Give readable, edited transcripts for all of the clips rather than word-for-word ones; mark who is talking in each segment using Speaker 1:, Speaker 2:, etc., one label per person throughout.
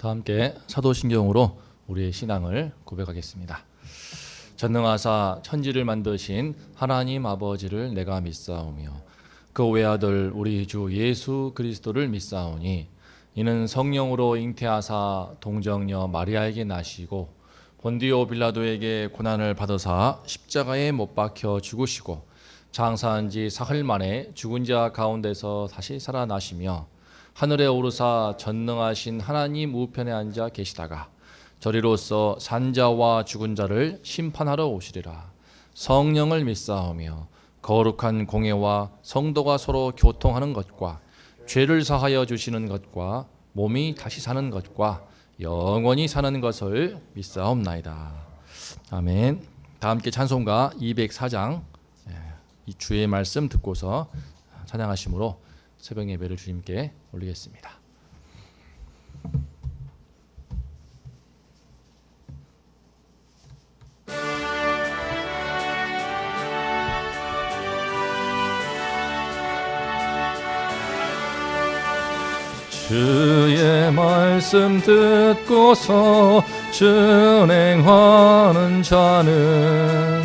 Speaker 1: 다 함께 사도신경으로 우리의 신앙을 고백하겠습니다. 전능하사 천지를 만드신 하나님 아버지를 내가 믿사오며 그 외아들 우리 주 예수 그리스도를 믿사오니 이는 성령으로 잉태하사 동정녀 마리아에게 나시고 본디오 빌라도에게 고난을 받으사 십자가에 못 박혀 죽으시고 장사한 지 사흘 만에 죽은 자 가운데서 다시 살아나시며 하늘에 오르사 전능하신 하나님 우편에 앉아 계시다가 저리로서 산자와 죽은 자를 심판하러 오시리라. 성령을 믿사오며 거룩한 공예와 성도가 서로 교통하는 것과 죄를 사하여 주시는 것과 몸이 다시 사는 것과 영원히 사는 것을 믿사옵나이다. 아멘. 다 함께 찬송가 204장 이 주의 말씀 듣고서 찬양하심으로 새벽 예배를 주님께 올리겠습니다. 주의 말씀 듣고서 준행하는 자는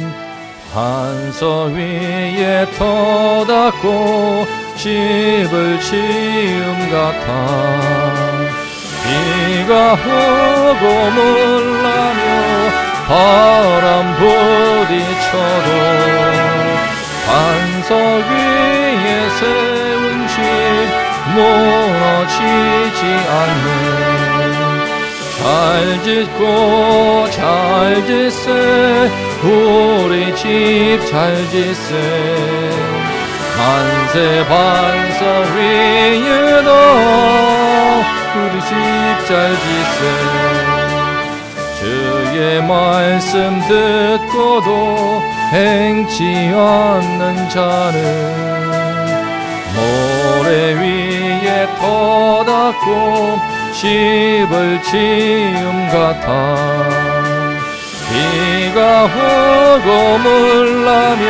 Speaker 1: 반석 위에 터닫고 집을 지음 같아 비가 오고 물나며 바람 부딪혀도 반석 위에 세운 집 무너지지 않는 잘 짓고 잘 짓세 우리 집 잘 짓세 만세 반석 위에도 우리 집 잘 짓세 주의 말씀 듣고도 행치 않는 자는 모래 위에 터닫고 집을 지음 같아 비가 오고 물나며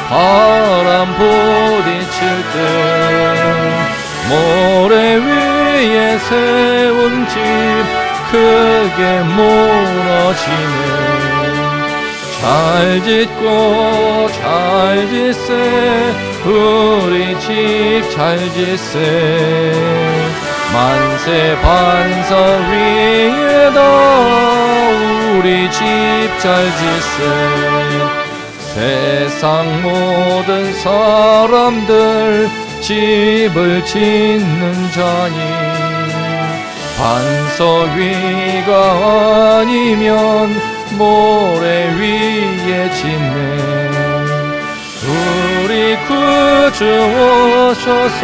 Speaker 1: 바람 부딪힐 때 모래 위에 세운 집 크게 무너지네 잘 짓고 잘 짓세 우리 집 잘 짓세 만세 반석 위에도 우리 집 잘 짓세 세상 모든 사람들 집을 짓는 자니 반석 위가 아니면 모래 위에 짓네 우리 구주 오셔서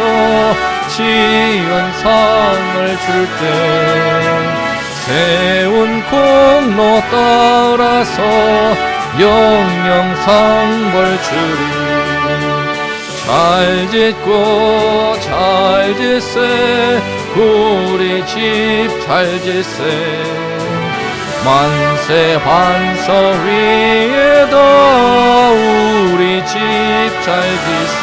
Speaker 1: 지은 상을 줄 때 세운 공로 따라서 영영 상벌 주리 잘 짓고 잘 짓세 우리 집 잘 짓세 만세 반석 위에도 우리 집 잘 짓세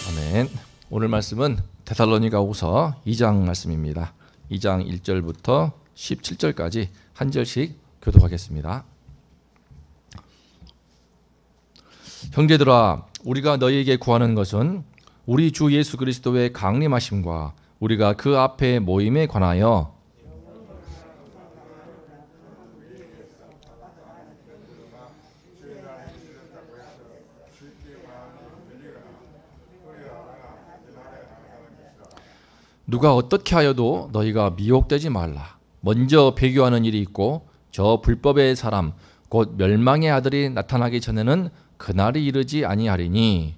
Speaker 1: 아멘. 오늘 말씀은 데살로니가후서 2장 말씀입니다. 2장 1절부터 17절까지 한 절씩 교독하겠습니다. 형제들아 우리가 너희에게 구하는 것은 우리 주 예수 그리스도의 강림하심과 우리가 그 앞에 모임에 관하여 누가 어떻게 하여도 너희가 미혹되지 말라. 먼저 배교하는 일이 있고 저 불법의 사람 곧 멸망의 아들이 나타나기 전에는 그날이 이르지 아니하리니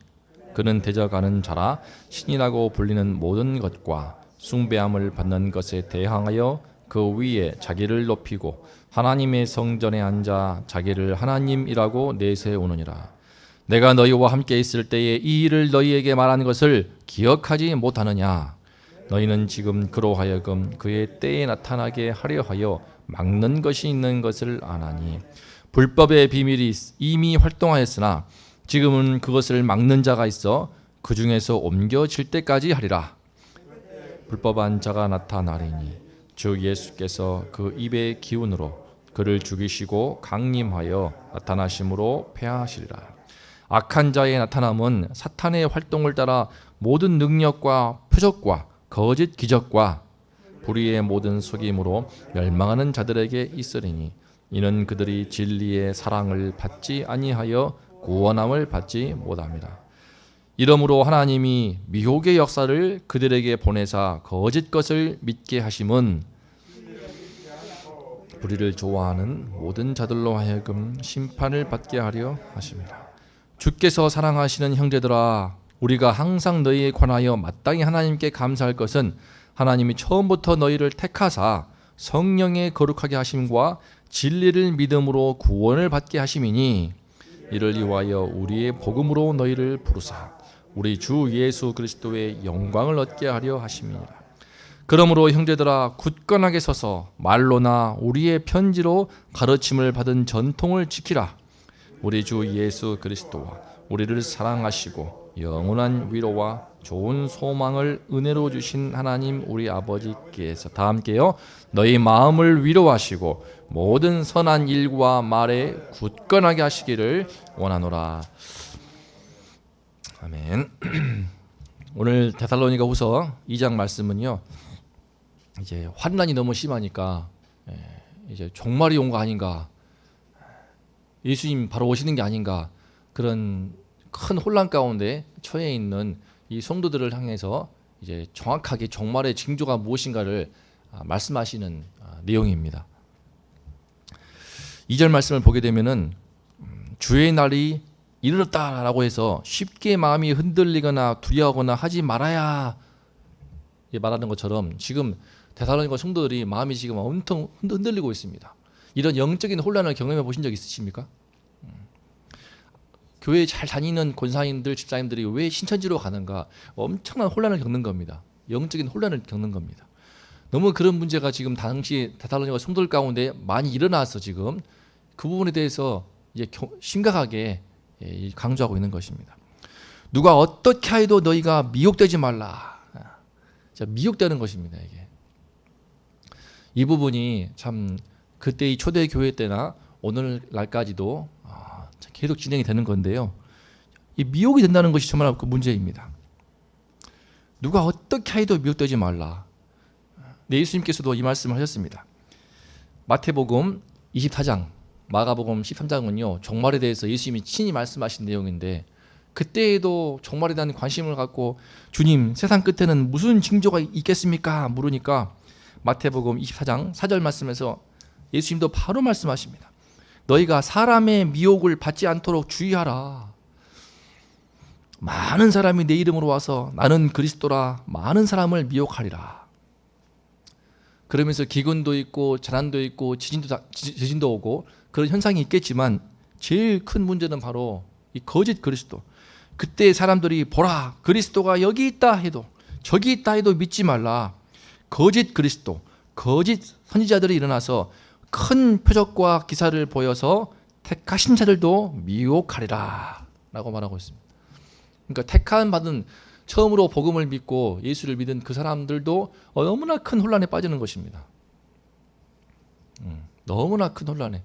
Speaker 1: 그는 대적하는 자라 신이라고 불리는 모든 것과 숭배함을 받는 것에 대항하여 그 위에 자기를 높이고 하나님의 성전에 앉아 자기를 하나님이라고 내세우느니라. 내가 너희와 함께 있을 때에 이 일을 너희에게 말한 것을 기억하지 못하느냐. 너희는 지금 그로 하여금 그의 때에 나타나게 하려 하여 막는 것이 있는 것을 아나니 불법의 비밀이 이미 활동하였으나 지금은 그것을 막는 자가 있어 그 중에서 옮겨질 때까지 하리라. 불법한 자가 나타나리니 주 예수께서 그 입의 기운으로 그를 죽이시고 강림하여 나타나심으로 패하시리라. 악한 자의 나타남은 사탄의 활동을 따라 모든 능력과 표적과 거짓 기적과 불의의 모든 속임으로 멸망하는 자들에게 있으리니 이는 그들이 진리의 사랑을 받지 아니하여 구원함을 받지 못함이라. 이러므로 하나님이 미혹의 역사를 그들에게 보내사 거짓 것을 믿게 하심은 불의를 좋아하는 모든 자들로 하여금 심판을 받게 하려 하심이라. 주께서 사랑하시는 형제들아, 우리가 항상 너희에 관하여 마땅히 하나님께 감사할 것은 하나님이 처음부터 너희를 택하사 성령의 거룩하게 하심과 진리를 믿음으로 구원을 받게 하심이니 이를 위하여 우리의 복음으로 너희를 부르사 우리 주 예수 그리스도의 영광을 얻게 하려 하심이니라. 그러므로 형제들아, 굳건하게 서서 말로나 우리의 편지로 가르침을 받은 전통을 지키라. 우리 주 예수 그리스도와 우리를 사랑하시고 영원한 위로와 좋은 소망을 은혜로 주신 하나님 우리 아버지께서 다 함께요 너희 마음을 위로하시고 모든 선한 일과 말에 굳건하게 하시기를 원하노라. 아멘. 오늘 데살로니가 후서 2장 말씀은요, 이제 환난이 너무 심하니까 이제 종말이 온 거 아닌가, 예수님 바로 오시는 게 아닌가, 그런 큰 혼란 가운데 처해 있는 이 성도들을 향해서 이제 정확하게 종말의 징조가 무엇인가를 말씀하시는 내용입니다. 2절 말씀을 보게 되면은 주의 날이 이르렀다라고 해서 쉽게 마음이 흔들리거나 두려워하거나 하지 말아야 말하는 것처럼 지금 데살로니가 성도들이 마음이 지금 엄청 흔들리고 있습니다. 이런 영적인 혼란을 경험해 보신 적 있으십니까? 교회 잘 다니는 권사님들, 집사님들이 왜 신천지로 가는가? 엄청난 혼란을 겪는 겁니다. 영적인 혼란을 겪는 겁니다. 너무 그런 문제가 지금 당시 데살로니가 성도들 가운데 많이 일어나서 지금 그 부분에 대해서 이제 심각하게 강조하고 있는 것입니다. 누가 어떻게 해도 너희가 미혹되지 말라. 미혹되는 것입니다. 이게 이 부분이 참 그때의 초대 교회 때나 오늘날까지도 계속 진행이 되는 건데요. 이 미혹이 된다는 것이 정말 그 문제입니다. 누가 어떻게 해도 미혹되지 말라. 예수님께서도 이 말씀을 하셨습니다. 마태복음 24장, 마가복음 13장은요 종말에 대해서 예수님이 친히 말씀하신 내용인데, 그때에도 종말에 대한 관심을 갖고 주님, 세상 끝에는 무슨 징조가 있겠습니까? 물으니까 마태복음 24장 4절 말씀에서 예수님도 바로 말씀하십니다. 너희가 사람의 미혹을 받지 않도록 주의하라. 많은 사람이 내 이름으로 와서 나는 그리스도라 많은 사람을 미혹하리라. 그러면서 기근도 있고 재난도 있고 지진도 오고 그런 현상이 있겠지만 제일 큰 문제는 바로 이 거짓 그리스도. 그때 사람들이 보라, 그리스도가 여기 있다 해도 저기 있다 해도 믿지 말라. 거짓 그리스도, 거짓 선지자들이 일어나서 큰 표적과 기사를 보여서 택하신 자들도 미혹하리라 라고 말하고 있습니다. 그러니까 택함 받은, 처음으로 복음을 믿고 예수를 믿은 그 사람들도 너무나 큰 혼란에 빠지는 것입니다. 너무나 큰 혼란에.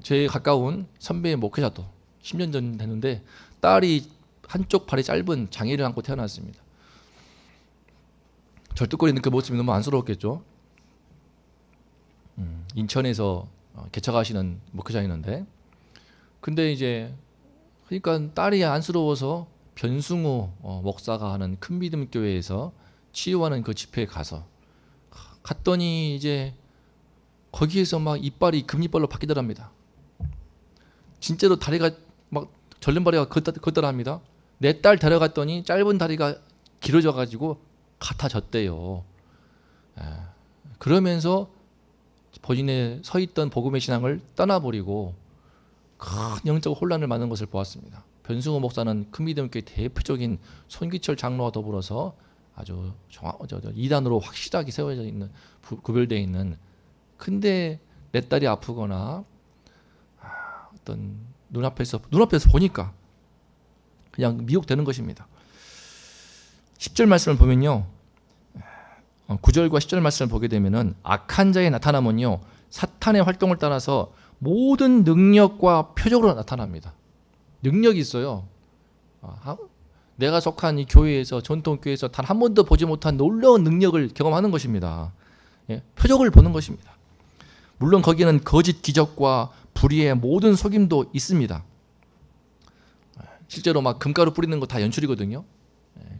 Speaker 1: 제 가까운 선배의 목회자도 10년 전 됐는데 딸이 한쪽 발이 짧은 장애를 안고 태어났습니다. 절뚝거리는 그 모습이 너무 안쓰러웠겠죠. 인천에서 개척하시는 목회자였는데, 근데 이제 그러니까 딸이 안쓰러워서 변승우 목사가 하는 큰 믿음 교회에서 치유하는 그 집회에 갔더니 이제 거기에서 막 이빨이 금이빨로 바뀌더랍니다. 진짜로 다리가 막 절름발이가 걷더랍니다. 내 딸 데려갔더니 짧은 다리가 길어져 가지고 같아졌대요. 그러면서 본인의 서 있던 복음의 신앙을 떠나버리고 큰 영적 혼란을 맞는 것을 보았습니다. 변승호 목사는 큰믿음교회 대표적인 손기철 장로와 더불어서 아주 이단으로 확실하게 세워져 있는, 구별되어 있는. 근데 내 딸이 아프거나 어떤 눈앞에서 보니까 그냥 미혹되는 것입니다. 10절 말씀을 보면요, 9절과 10절 말씀을 보게 되면은 악한 자의 나타남은요, 사탄의 활동을 따라서 모든 능력과 표적으로 나타납니다. 능력이 있어요. 내가 속한 이 교회에서, 전통교회에서 단 한 번도 보지 못한 놀라운 능력을 경험하는 것입니다. 표적을 보는 것입니다. 물론 거기에는 거짓 기적과 불의의 모든 속임도 있습니다. 실제로 막 금가루 뿌리는 거 다 연출이거든요.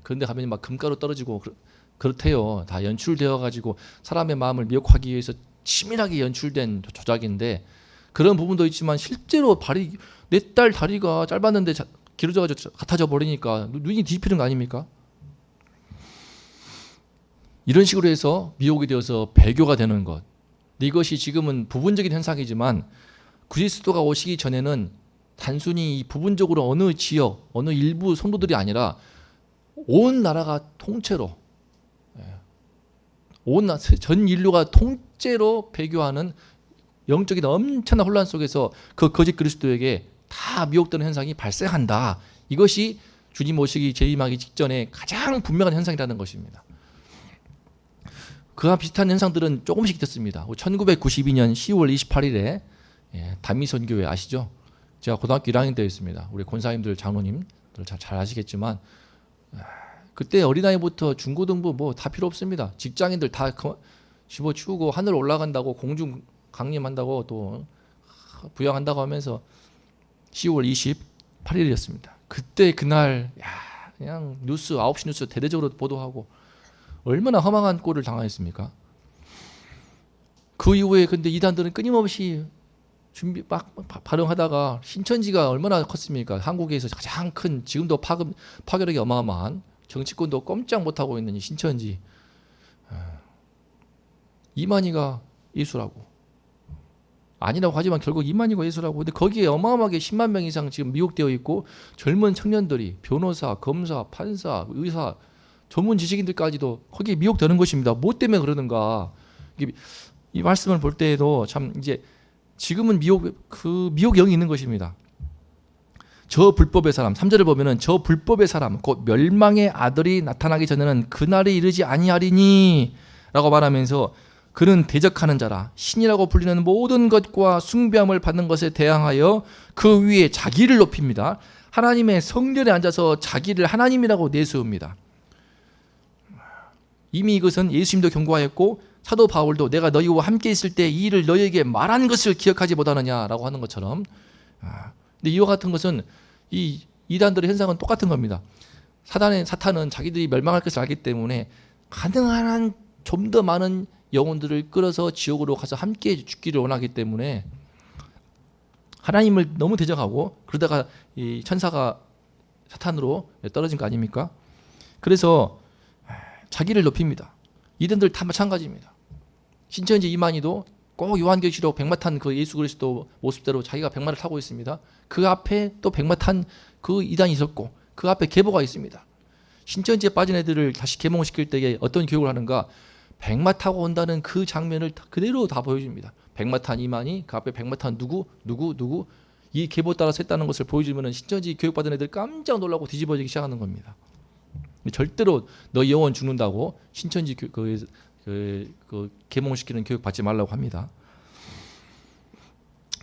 Speaker 1: 그런데 가면 막 금가루 떨어지고 그렇대요. 다 연출되어 가지고 사람의 마음을 미혹하기 위해서 치밀하게 연출된 조작인데, 그런 부분도 있지만 실제로 내 딸 다리가 짧았는데 길어져가지고 같아져 버리니까 눈이 뒤집히는 거 아닙니까? 이런 식으로 해서 미혹이 되어서 배교가 되는 것. 이것이 지금은 부분적인 현상이지만 그리스도가 오시기 전에는 단순히 이 부분적으로 어느 지역, 어느 일부 성도들이 아니라 온 나라가 통째로, 전 인류가 통째로 배교하는 영적인 엄청난 혼란 속에서 그 거짓 그리스도에게 다 미혹되는 현상이 발생한다. 이것이 주님 오시기 재림하기 직전에 가장 분명한 현상이라는 것입니다. 그와 비슷한 현상들은 조금씩 있었습니다. 1992년 10월 28일에 다미선교회 아시죠? 제가 고등학교 1학년 때였습니다. 우리 권사님들, 장로님들 잘 아시겠지만, 그때 어린아이부터 중고등부 뭐 다 필요 없습니다. 직장인들 다 집어치우고 하늘 올라간다고, 공중 강림한다고, 또 부양한다고 하면서 10월 28일이었습니다. 그때 그날 그냥 뉴스 9시 뉴스 대대적으로 보도하고 얼마나 허망한 꼴을 당하였습니까? 그 이후에 근데 이단들은 끊임없이 준비 막 발행하다가 신천지가 얼마나 컸습니까? 한국에서 가장 큰, 지금도 파괴력이 어마어마한, 정치권도 꼼짝 못하고 있는 이 신천지, 이만희가 예수라고. 아니라고 하지만 결국 이만희가 예수라고. 근데 거기에 어마어마하게 10만 명 이상 지금 미혹되어 있고, 젊은 청년들이 변호사, 검사, 판사, 의사, 전문 지식인들까지도 거기에 미혹되는 것입니다. 뭐 때문에 그러는가? 이 말씀을 볼 때에도 참 이제 지금은 미혹영이 있는 것입니다. 저 불법의 사람, 3절을 보면은 저 불법의 사람 곧 멸망의 아들이 나타나기 전에는 그날이 이르지 아니하리니 라고 말하면서, 그는 대적하는 자라 신이라고 불리는 모든 것과 숭배함을 받는 것에 대항하여 그 위에 자기를 높입니다. 하나님의 성전에 앉아서 자기를 하나님이라고 내세웁니다. 이미 이것은 예수님도 경고하였고 사도 바울도 내가 너희와 함께 있을 때 이 일을 너희에게 말한 것을 기억하지 못하느냐라고 하는 것처럼, 근데 이와 같은 것은 이 이단들의 현상은 똑같은 겁니다. 사탄은 자기들이 멸망할 것을 알기 때문에 가능한 한 좀 더 많은 영혼들을 끌어서 지옥으로 가서 함께 죽기를 원하기 때문에 하나님을 너무 대적하고, 그러다가 이 천사가 사탄으로 떨어진 거 아닙니까? 그래서 자기를 높입니다. 이단들 다 마찬가지입니다. 신천지 이만희도 꼭 요한계시록 백마 탄 그 예수 그리스도 모습대로 자기가 백마를 타고 있습니다. 그 앞에 또 백마 탄 그 이단이 있었고, 그 앞에 계보가 있습니다. 신천지에 빠진 애들을 다시 계몽시킬 때에 어떤 교육을 하는가? 백마 타고 온다는 그 장면을 그대로 다 보여줍니다. 백마 탄 이만희, 그 앞에 백마 탄 누구 이 계보 따라서 했다는 것을 보여주면 신천지 교육받은 애들 깜짝 놀라고 뒤집어지기 시작하는 겁니다. 절대로 너 영혼 죽는다고 신천지 계몽시키는 교육 받지 말라고 합니다.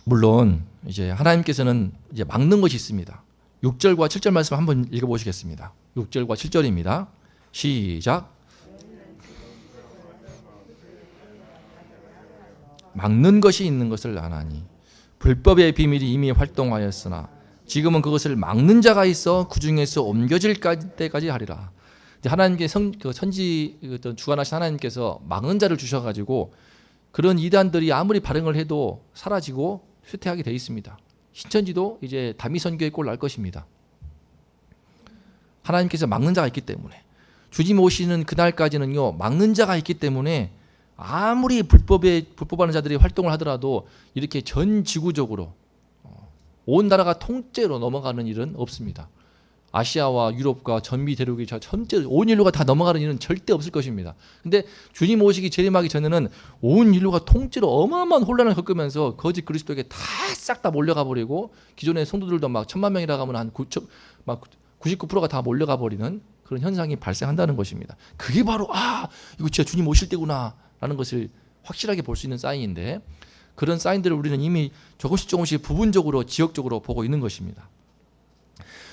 Speaker 1: 물론 이제 하나님께서는 이제 막는 것이 있습니다. 6절과 7절 말씀 한번 읽어보시겠습니다. 6절과 7절입니다. 시작. 막는 것이 있는 것을 아나니 불법의 비밀이 이미 활동하였으나 지금은 그것을 막는 자가 있어 그 중에서 옮겨질 때까지 하리라. 하나님께 선지 주관하신 하나님께서 막는 자를 주셔가지고 그런 이단들이 아무리 발행을 해도 사라지고 쇠퇴하게 돼 있습니다. 신천지도 이제 다미선교의 꼴 날 것입니다. 하나님께서 막는 자가 있기 때문에, 주님 오시는 그날까지는요 막는 자가 있기 때문에 아무리 불법하는 자들이 활동을 하더라도 이렇게 전 지구적으로 온 나라가 통째로 넘어가는 일은 없습니다. 아시아와 유럽과 전미 대륙이 전체 온 인류가 다 넘어가는 일은 절대 없을 것입니다. 근데 주님 오시기 재림하기 전에는 온 인류가 통째로 어마어마한 혼란을 겪으면서 거짓 그리스도에게 다 싹 다 몰려가 버리고, 기존의 성도들도 막 1000만 명이라고 하면 한 99%가 다 몰려가 버리는 그런 현상이 발생한다는 것입니다. 그게 바로 이거 진짜 주님 오실 때구나 라는 것을 확실하게 볼 수 있는 사인인데, 그런 사인들을 우리는 이미 조금씩 부분적으로 지역적으로 보고 있는 것입니다.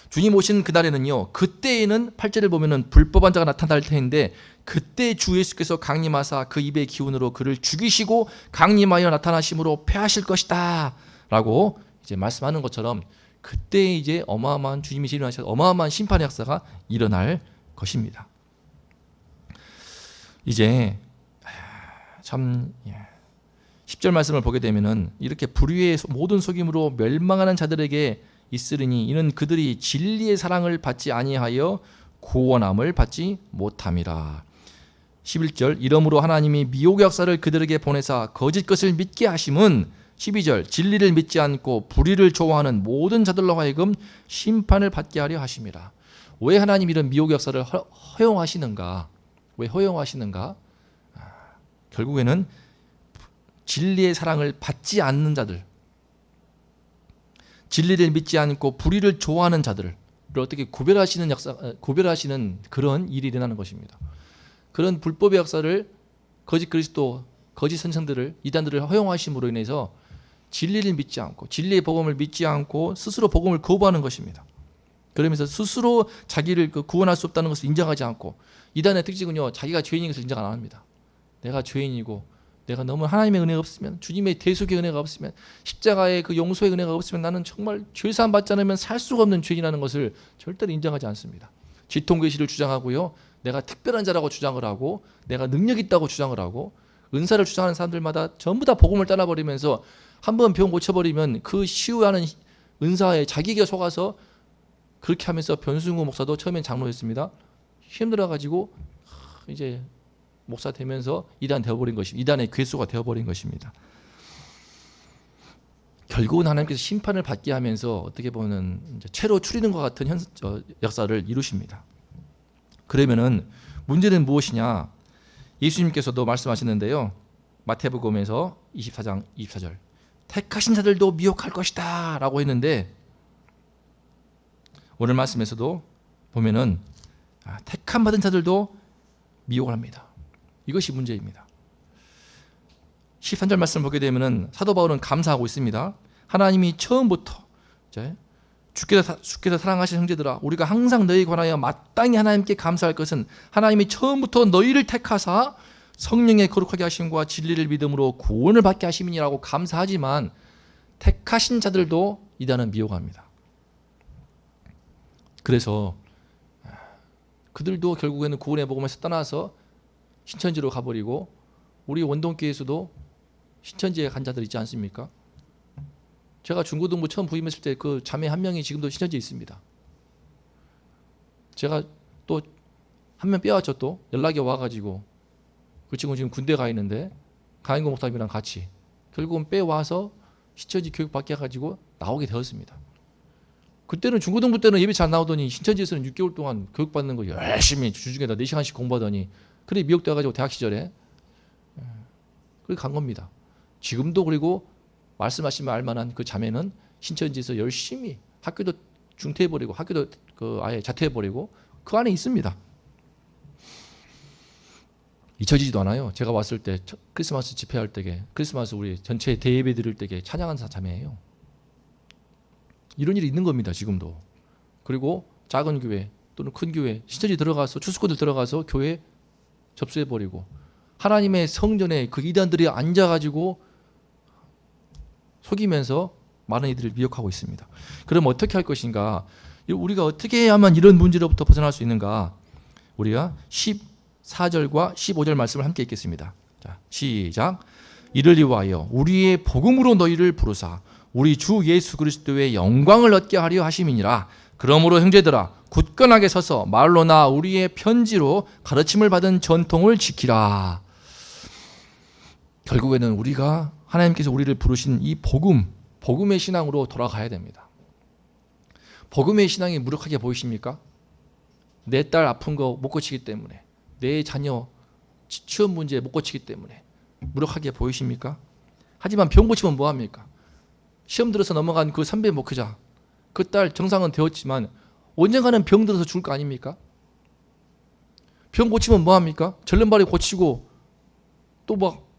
Speaker 1: 주님 오신 그날에는요, 그때에는 8절을 보면은 불법한 자가 나타날 터인데, 그때 주 예수께서 강림하사 그 입의 기운으로 그를 죽이시고 강림하여 나타나심으로 패하실 것이다 라고 이제 말씀하는 것처럼, 그때 이제 어마어마한 주님이 일어나셔서 어마어마한 심판의 역사가 일어날 것입니다. 이제 참 10절 말씀을 보게 되면은, 이렇게 불의의 모든 속임으로 멸망하는 자들에게 있으리니 이는 그들이 진리의 사랑을 받지 아니하여 구원함을 받지 못함이라. 11절 이러므로 하나님이 미혹의 역사를 그들에게 보내사 거짓 것을 믿게 하심은, 12절 진리를 믿지 않고 불의를 좋아하는 모든 자들로 하여금 심판을 받게 하려 하심이라. 왜 하나님 이런 미혹의 역사를 허용하시는가? 왜 허용하시는가? 결국에는 진리의 사랑을 받지 않는 자들, 진리를 믿지 않고 불의를 좋아하는 자들을 어떻게 구별하시는 그런 일이 일어나는 것입니다. 그런 불법의 역사를, 거짓 그리스도, 거짓 선생들을, 이단들을 허용하심으로 인해서 진리를 믿지 않고, 진리의 복음을 믿지 않고 스스로 복음을 거부하는 것입니다. 그러면서 스스로 자기를 구원할 수 없다는 것을 인정하지 않고, 이단의 특징은요, 자기가 죄인인 것을 인정 안 합니다. 내가 죄인이고, 내가 너무 하나님의 은혜가 없으면, 주님의 대속의 은혜가 없으면, 십자가의 그 용서의 은혜가 없으면 나는 정말 죄사함 받지 않으면 살 수가 없는 죄인이라는 것을 절대로 인정하지 않습니다. 지통계시를 주장하고요, 내가 특별한 자라고 주장을 하고, 내가 능력 있다고 주장을 하고, 은사를 주장하는 사람들마다 전부 다 복음을 따라버리면서 한번 병 고쳐버리면 그 치유하는 은사에 자기가 속아서 그렇게 하면서, 변승우 목사도 처음엔 장로였습니다. 힘들어가지고 이제 목사 되면서 이단 되어버린 것입니다. 이단의 괴수가 되어버린 것입니다. 결국은 하나님께서 심판을 받게 하면서 어떻게 보면 이제 채로 추리는 것 같은 역사를 이루십니다. 그러면은 문제는 무엇이냐? 예수님께서도 말씀하시는데요, 마태복음에서 24장 24절 택하신 자들도 미혹할 것이다 라고 했는데, 오늘 말씀에서도 보면은 택함 받은 자들도 미혹을 합니다. 이것이 문제입니다. 13절 말씀을 보게 되면은 사도 바울은 감사하고 있습니다. 하나님이 처음부터 주께서 사랑하신 형제들아, 우리가 항상 너희에 관하여 마땅히 하나님께 감사할 것은 하나님이 처음부터 너희를 택하사 성령의 거룩하게 하심과 진리를 믿음으로 구원을 받게 하심이니라고 감사하지만, 택하신 자들도 이단은 미혹합니다. 그래서 그들도 결국에는 구원의 복음에서 떠나서 신천지로 가버리고, 우리 원동교에서도 신천지에 간 자들 있지 않습니까? 제가 중고등부 처음 부임했을 때 그 자매 한 명이 지금도 신천지에 있습니다. 제가 또 한 명 빼왔죠. 또 연락이 와가지고 그 친구 지금 군대 가 있는데 강인고 목사님이랑 같이 결국은 빼와서 신천지 교육 받게 해가지고 나오게 되었습니다. 그때는 중고등부 때는 예배 잘 나오더니 신천지에서는 6개월 동안 교육받는 거 열심히 주중에다 4시간씩 공부하더니, 그래 미혹돼가지고 대학 시절에 그렇게 간 겁니다. 지금도 그리고 말씀하시면 알만한 그 자매는 신천지에서 열심히 학교도 중퇴해버리고 학교도 아예 자퇴해버리고 그 안에 있습니다. 잊혀지지도 않아요. 제가 왔을 때 크리스마스 집회할 때에, 크리스마스 우리 전체 대예배 드릴 때에 찬양한 자매예요. 이런 일이 있는 겁니다. 지금도. 그리고 작은 교회 또는 큰 교회, 신천지 들어가서 추수꾼들 들어가서 교회 접수해버리고, 하나님의 성전에 그 이단들이 앉아가지고 속이면서 많은 이들을 미혹하고 있습니다. 그럼 어떻게 할 것인가? 우리가 어떻게 해야만 이런 문제로부터 벗어날 수 있는가? 우리가 14절과 15절 말씀을 함께 읽겠습니다. 자, 시작. 이를 위하여 우리의 복음으로 너희를 부르사 우리 주 예수 그리스도의 영광을 얻게 하려 하심이니라. 그러므로 형제들아, 굳건하게 서서 말로나 우리의 편지로 가르침을 받은 전통을 지키라. 결국에는 우리가 하나님께서 우리를 부르신 이 복음의 신앙으로 돌아가야 됩니다. 복음의 신앙이 무력하게 보이십니까? 내 딸 아픈 거 못 고치기 때문에, 내 자녀 취업 문제 못 고치기 때문에 무력하게 보이십니까? 하지만 병 고치면 뭐합니까? 시험 들어서 넘어간 그 선배 목회자, 그 딸 정상은 되었지만 언젠가는 병 들어서 죽을 거 아닙니까? 병 고치면 뭐합니까? 절름발이 고치고 또 막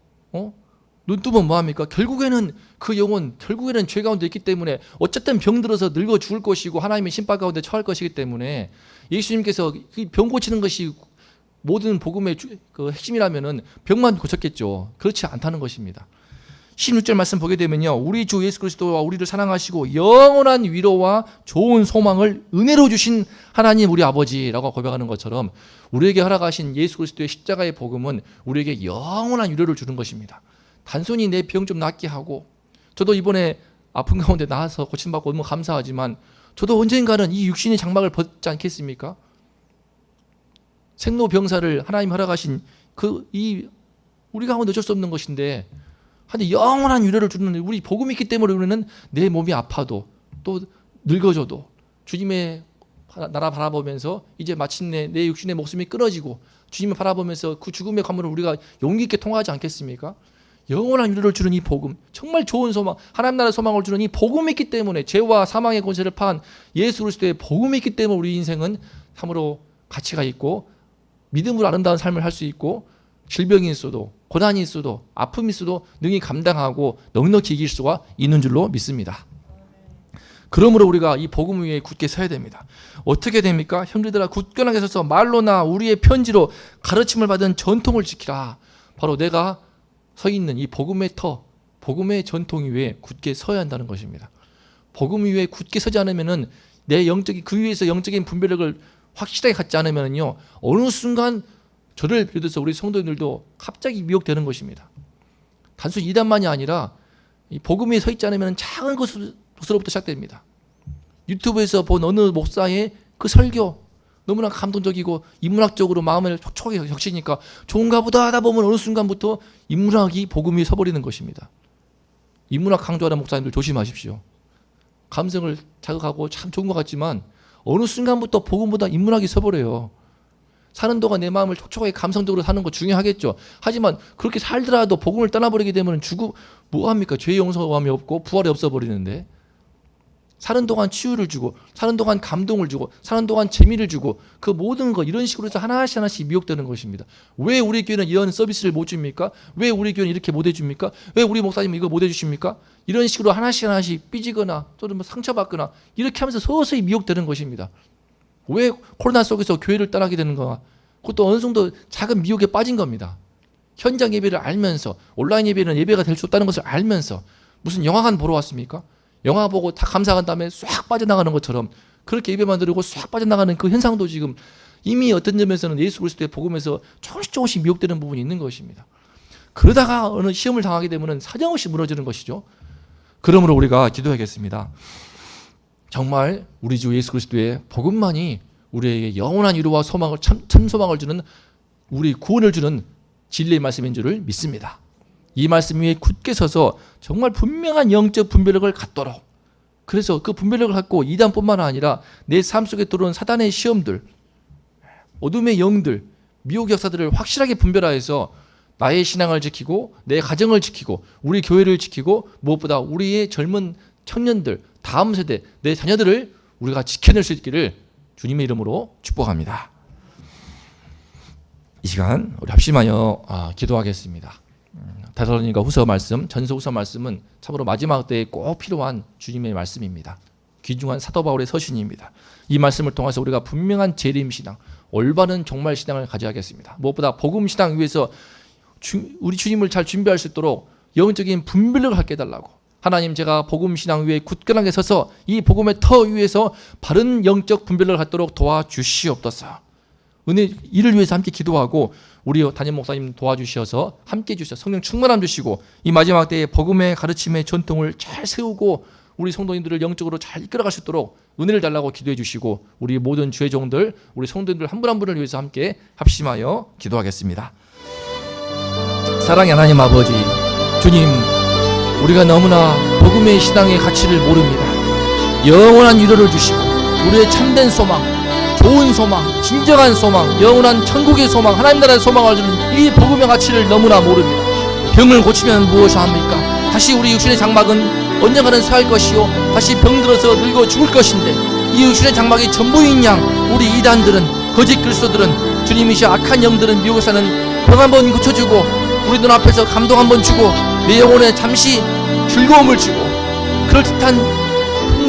Speaker 1: 눈 뜨면 뭐합니까? 결국에는 그 영혼 결국에는 죄 가운데 있기 때문에 어쨌든 병 들어서 늙어 죽을 것이고 하나님의 심판 가운데 처할 것이기 때문에 예수님께서 병 고치는 것이 모든 복음의 그 핵심이라면은 병만 고쳤겠죠. 그렇지 않다는 것입니다. 16절 말씀 보게 되면요, 우리 주 예수 그리스도와 우리를 사랑하시고 영원한 위로와 좋은 소망을 은혜로 주신 하나님 우리 아버지라고 고백하는 것처럼 우리에게 허락하신 예수 그리스도의 십자가의 복음은 우리에게 영원한 위로를 주는 것입니다. 단순히 내 병 좀 낫게 하고, 저도 이번에 아픈 가운데 나와서 고침받고 너무 감사하지만 저도 언젠가는 이 육신의 장막을 벗지 않겠습니까? 생로병사를 하나님 허락하신 우리 가운데 어쩔 수 없는 것인데, 하나님 영원한 위로를 주는 우리 복음이 있기 때문에 우리는 내 몸이 아파도 또 늙어져도 주님의 나라 바라보면서 이제 마침내 내 육신의 목숨이 끊어지고 주님을 바라보면서 그 죽음의 관문을 우리가 용기 있게 통과하지 않겠습니까? 영원한 위로를 주는 이 복음, 정말 좋은 소망, 하나님 나라의 소망을 주는 이 복음이 있기 때문에, 죄와 사망의 권세를 파한 예수 그리스도의 복음이 있기 때문에 우리 인생은 참으로 가치가 있고 믿음으로 아름다운 삶을 할 수 있고, 질병이 있어도 고난이 있어도 아픔이 있어도 능히 감당하고 넉넉히 이길 수가 있는 줄로 믿습니다. 그러므로 우리가 이 복음 위에 굳게 서야 됩니다. 어떻게 됩니까? 형제들아, 굳건하게 서서 말로나 우리의 편지로 가르침을 받은 전통을 지키라. 바로 내가 서 있는 이 복음의 터, 복음의 전통 위에 굳게 서야 한다는 것입니다. 복음 위에 굳게 서지 않으면은 내 영적인 그 위에서 영적인 분별력을 확실하게 갖지 않으면요, 어느 순간 저를 비롯해서 우리 성도님들도 갑자기 미혹되는 것입니다. 단순히 이단만이 아니라 이 복음 위에 서 있지 않으면 작은 것으로부터 시작됩니다. 유튜브에서 본 어느 목사의 그 설교 너무나 감동적이고 인문학적으로 마음을 촉촉하게 적시니까 좋은가 보다 하다 보면 어느 순간부터 인문학이 복음 위에 서버리는 것입니다. 인문학 강조하는 목사님들 조심하십시오. 감성을 자극하고 참 좋은 것 같지만 어느 순간부터 복음보다 인문학이 서버려요. 사는 동안 내 마음을 촉촉하게 감성적으로 사는 거 중요하겠죠. 하지만 그렇게 살더라도 복음을 떠나버리게 되면 뭐합니까? 죄의 용서함이 없고 부활이 없어버리는데, 사는 동안 치유를 주고 사는 동안 감동을 주고 사는 동안 재미를 주고 그 모든 거 이런 식으로 해서 하나씩 미혹되는 것입니다. 왜 우리 교회는 이런 서비스를 못 줍니까? 왜 우리 교회는 이렇게 못 해줍니까? 왜 우리 목사님은 이거 못 해주십니까? 이런 식으로 하나씩 삐지거나 또는 뭐 상처받거나 이렇게 하면서 서서히 미혹되는 것입니다. 왜 코로나 속에서 교회를 떠나게 되는가? 그것도 어느 정도 작은 미혹에 빠진 겁니다. 현장 예배를 알면서, 온라인 예배는 예배가 될 수 없다는 것을 알면서, 무슨 영화관 보러 왔습니까? 영화 보고 다 감사한 다음에 싹 빠져나가는 것처럼 그렇게 예배만 드리고 싹 빠져나가는 그 현상도 지금 이미 어떤 점에서는 예수 그리스도의 복음에서 조금씩 미혹되는 부분이 있는 것입니다. 그러다가 어느 시험을 당하게 되면 사정없이 무너지는 것이죠. 그러므로 우리가 기도하겠습니다. 정말 우리 주 예수 그리스도의 복음만이 우리에게 영원한 위로와 소망을 참 소망을 주는, 우리 구원을 주는 진리의 말씀인 줄을 믿습니다. 이 말씀 위에 굳게 서서 정말 분명한 영적 분별력을 갖도록, 그래서 그 분별력을 갖고 이단뿐만 아니라 내 삶 속에 들어온 사단의 시험들, 어둠의 영들, 미혹 역사들을 확실하게 분별하여서 나의 신앙을 지키고 내 가정을 지키고 우리 교회를 지키고 무엇보다 우리의 젊은 청년들, 다음 세대, 내 자녀들을 우리가 지켜낼 수 있기를 주님의 이름으로 축복합니다. 이 시간 우리 합심하여 기도하겠습니다. 데살로니가 후서 말씀, 전서 후서 말씀은 참으로 마지막 때에 꼭 필요한 주님의 말씀입니다. 귀중한 사도 바울의 서신입니다. 이 말씀을 통해서 우리가 분명한 재림신앙, 올바른 종말신앙을 가져야겠습니다. 무엇보다 복음신앙 위에서 우리 주님을 잘 준비할 수 있도록 영적인 분별력을 갖게 해달라고, 하나님, 제가 복음신앙 위에 굳건하게 서서 이 복음의 터 위에서 바른 영적 분별력을 갖도록 도와주시옵소서. 이를 위해서 함께 기도하고 우리 담임 목사님 도와주셔서 함께 해주셔서 성령 충만함 주시고 이 마지막 때에 복음의 가르침의 전통을 잘 세우고 우리 성도님들을 영적으로 잘 이끌어갈 수 있도록 은혜를 달라고 기도해 주시고, 우리 모든 주의 종들, 우리 성도님들 한 분 한 분을 위해서 함께 합심하여 기도하겠습니다. 사랑의 하나님 아버지, 주님, 우리가 너무나 복음의 신앙의 가치를 모릅니다. 영원한 위로를 주시고 우리의 참된 소망, 좋은 소망, 진정한 소망, 영원한 천국의 소망, 하나님 나라의 소망을 주는 이 복음의 가치를 너무나 모릅니다. 병을 고치면 무엇이 합니까? 다시 우리 육신의 장막은 언젠가는 살 것이요 다시 병들어서 늙어 죽을 것인데, 이 육신의 장막이 전부인 양 우리 이단들은 거짓 그리스도들은 주님이시여 악한 영들은 미혹에 사는 병 한번 고쳐주고 우리 눈앞에서 감동 한번 주고 내 영혼에 잠시 즐거움을 주고 그럴듯한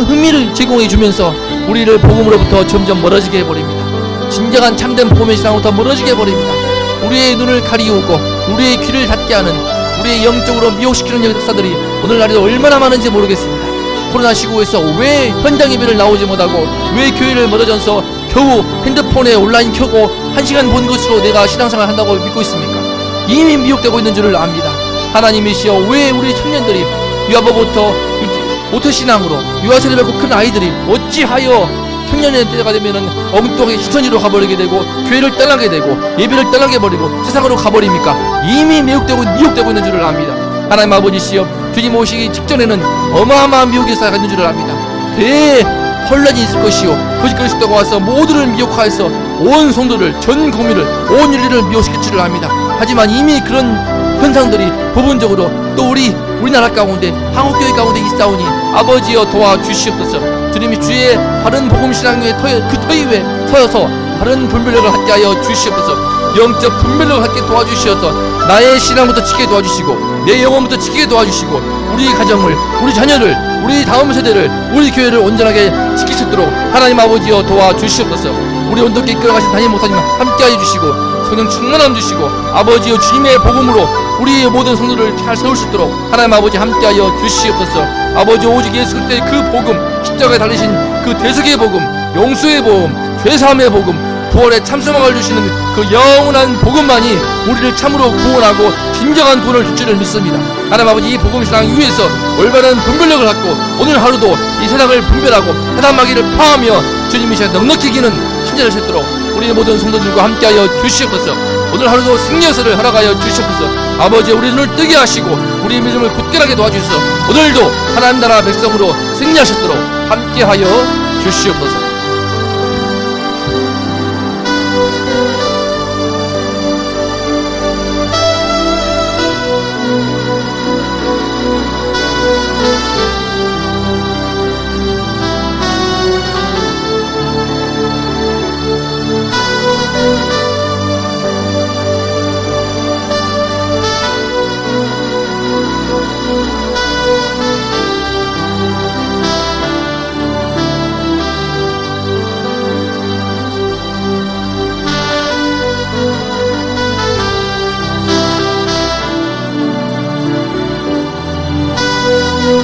Speaker 1: 흥미를 제공해 주면서 우리를 복음으로부터 점점 멀어지게 해버립니다. 진정한 참된 복음의 신앙으로부터 멀어지게 해버립니다. 우리의 눈을 가리우고 우리의 귀를 닫게 하는 우리의 영적으로 미혹시키는 역사들이 오늘날에도 얼마나 많은지 모르겠습니다. 코로나 시국에서 왜 현장 예배를 나오지 못하고 왜 교회를 멀어져서 겨우 핸드폰에 온라인 켜고 1시간 본 것으로 내가 신앙생활 한다고 믿고 있습니까? 이미 미혹되고 있는 줄을 압니다. 하나님이시여 왜 우리 청년들이 유아부부터 모태신앙으로 유아세례 받고 큰 아이들이 어찌하여 청년의 때가 되면은 엉뚱하게 시선으로 가버리게 되고 교회를 떠나게 되고 예배를 떠나게 버리고 세상으로 가버립니까? 이미 미혹되고 있는 줄을 압니다. 하나님 아버지시여 주님 오시기 직전에는 어마어마한 미혹이 살아가는 줄을 압니다. 대혼란이 있을 것이요 거짓 그리스도가 와서 모두를 미혹하여서 온 성도를 전 국민을 온 인류를 미혹시킬 줄을 압니다. 하지만 이미 그런 현상들이 부분적으로 또 우리나라 가운데 한국교회 가운데 있사오니 아버지여 도와주시옵소서. 주님이 주의 바른 복음신앙의 그 터위 위에 서서 바른 분별력을 갖게 하여 주시옵소서. 영적 분별력을 갖게 도와주시어서 나의 신앙부터 지키게 도와주시고 내 영혼부터 지키게 도와주시고 우리 가정을 우리 자녀를 우리 다음 세대를 우리 교회를 온전하게 지킬 수 있도록 하나님 아버지여 도와주시옵소서. 우리 온전히 이끌어가신 담임 목사님 함께하여 주시고 성령 충만함 주시고 아버지여 주님의 복음으로 우리의 모든 성도를 잘 세울 수 있도록 하나님 아버지 함께하여 주시옵소서. 아버지 오직 예수 그리스도의 그 복음 십자가에 달리신 그 대속의 복음 용서의 복음 죄사함의 복음 부활의 참소망을 주시는 그 영원한 복음만이 우리를 참으로 구원하고 진정한 구원을 줄 줄을 믿습니다. 하나님 아버지 이 복음신앙 위에서 올바른 분별력을 갖고 오늘 하루도 이 세상을 분별하고 해담하기를 파하며 주님이시여 넉넉히 이기는 신자를 셋도록 우리의 모든 성도들과 함께하여 주시옵소서. 오늘 하루도 승리역사를 허락하여 주시옵소서. 아버지 우리 눈을 뜨게 하시고 우리의 믿음을 굳건하게 도와주셔서 오늘도 하나님 나라 백성으로 승리하셨도록 함께하여 주시옵소서.